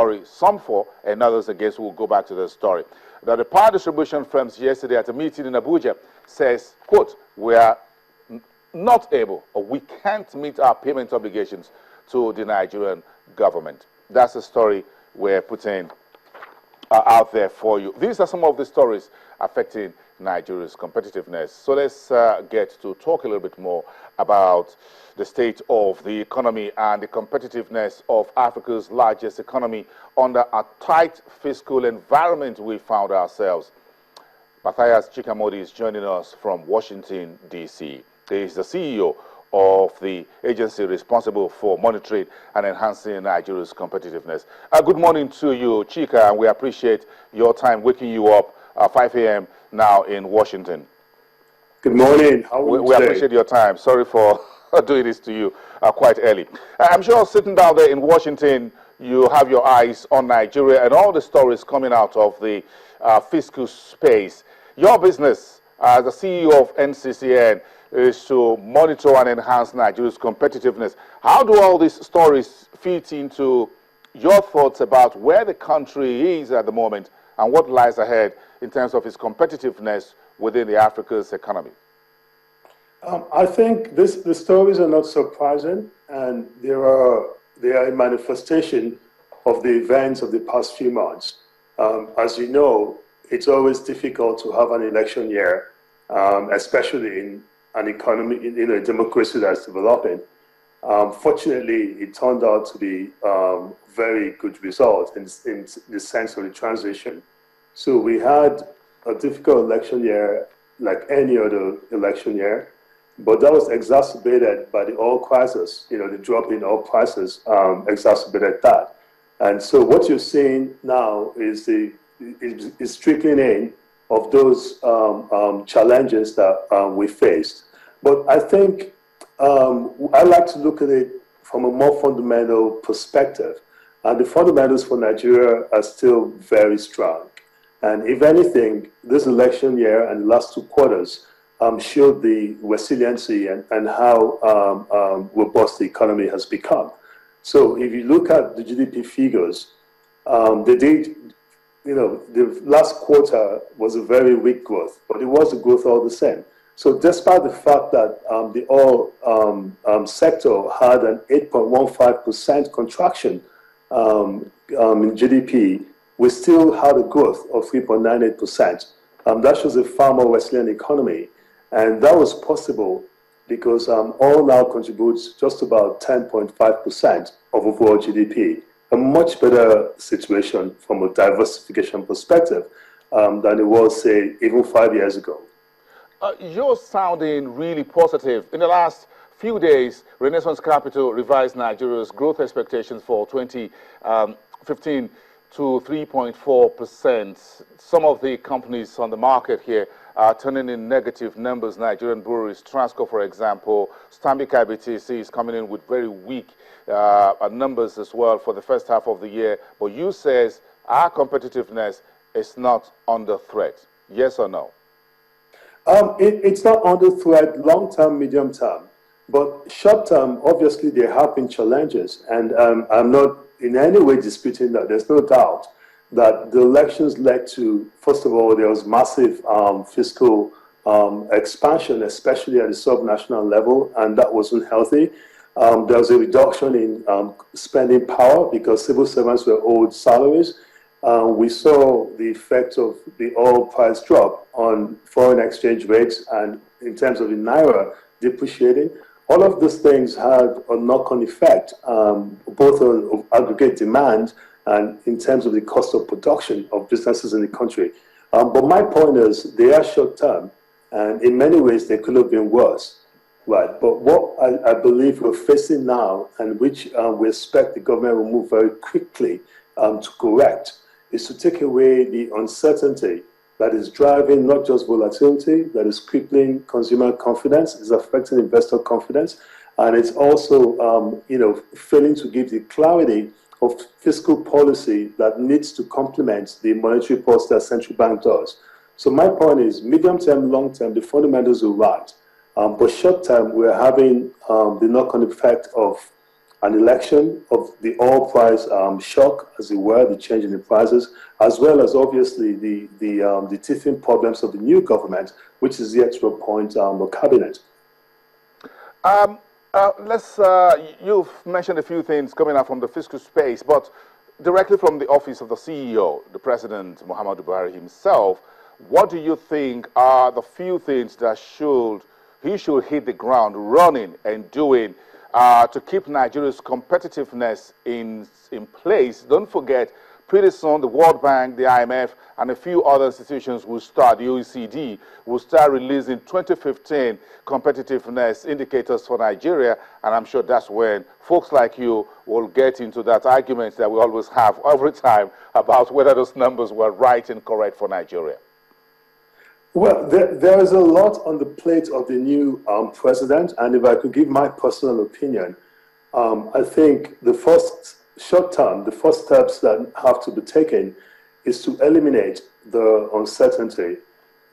story, some for and others against. We'll go back to the story. Now, the power distribution firms yesterday at a meeting in Abuja says, quote, we are not able or we can't meet our payment obligations to the Nigerian government. That's the story we're putting out there for you. These are some of the stories affecting Nigeria's competitiveness. So let's get to talk a little bit more about the state of the economy and the competitiveness of Africa's largest economy under a tight fiscal environment we found ourselves. Matthias Chika Mordi is joining us from Washington, D.C. He is the CEO of the agency responsible for monitoring and enhancing Nigeria's competitiveness. Good morning to you, Chika, and we appreciate your time waking you up at 5 a.m. now in Washington. Good morning. How are you We appreciate your time. Sorry for doing this to you quite early. I'm sure sitting down there in Washington, you have your eyes on Nigeria and all the stories coming out of the fiscal space. Your business as the CEO of NCCN is to monitor and enhance Nigeria's competitiveness. How do all these stories fit into your thoughts about where the country is at the moment and what lies ahead in terms of its competitiveness within the Africa's economy? I think the stories are not surprising, and they are a manifestation of the events of the past few months. As you know, it's always difficult to have an election year, especially in an economy, in a democracy that's developing. Fortunately, it turned out to be very good result in the sense of the transition. So we had a difficult election year like any other election year, but that was exacerbated by the oil crisis. You know, the drop in oil prices exacerbated that. And so what you're seeing now is trickling in of those challenges that we faced. But I think I like to look at it from a more fundamental perspective. And the fundamentals for Nigeria are still very strong. And if anything, this election year and the last 2 quarters showed the resiliency and how robust the economy has become. So if you look at the GDP figures, they did, you know, the last quarter was a very weak growth, but it was a growth all the same. So despite the fact that the oil sector had an 8.15% contraction in GDP, we still had a growth of 3.98%. That shows a far more resilient economy. And that was possible because oil now contributes just about 10.5% of overall GDP, a much better situation from a diversification perspective than it was, say, even 5 years ago. You're sounding really positive. In the last few days, Renaissance Capital revised Nigeria's growth expectations for 2015 to 3.4%. Some of the companies on the market here are turning in negative numbers. Nigerian breweries, Transco, for example, Stanbic IBTC is coming in with very weak numbers as well for the first half of the year. But you says our competitiveness is not under threat. Yes or no? It's not under threat long-term, medium-term. But short-term, obviously, there have been challenges. And I'm not in any way disputing that. There's no doubt that the elections led to, first of all, there was massive fiscal expansion, especially at the sub-national level, and that wasn't healthy. There was a reduction in spending power because civil servants were owed salaries. We saw the effect of the oil price drop on foreign exchange rates and in terms of the naira depreciating. All of these things had a knock-on effect, both on aggregate demand and in terms of the cost of production of businesses in the country. But my point is, they are short-term, and in many ways, they could have been worse. Right, but what I believe we're facing now, and which we expect the government will move very quickly to correct, is to take away the uncertainty that is driving not just volatility, that is crippling consumer confidence, is affecting investor confidence, and it's also, failing to give the clarity of fiscal policy that needs to complement the monetary policy that central bank does. So my point is, medium term, long term, the fundamentals are right, but short term, we're having the knock-on effect of an election, of the oil price shock, as it were, the change in the prices, as well as obviously the teething problems of the new government, which is yet to appoint a cabinet. You've mentioned a few things coming out from the fiscal space, but directly from the office of the CEO, the President Muhammadu Buhari himself, what do you think are the few things that he should hit the ground running and doing to keep Nigeria's competitiveness in place? Don't forget, pretty soon the World Bank, the IMF, and a few other institutions will start, the OECD, will start releasing 2015 competitiveness indicators for Nigeria, and I'm sure that's when folks like you will get into that argument that we always have every time about whether those numbers were right and correct for Nigeria. Well, there is a lot on the plate of the new president, and if I could give my personal opinion, I think the first short term, the first steps that have to be taken is to eliminate the uncertainty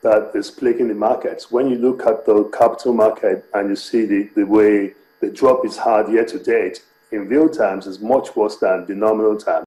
that is plaguing the markets. When you look at the capital market and you see the way the drop is hard year to date, in real terms is much worse than the nominal terms.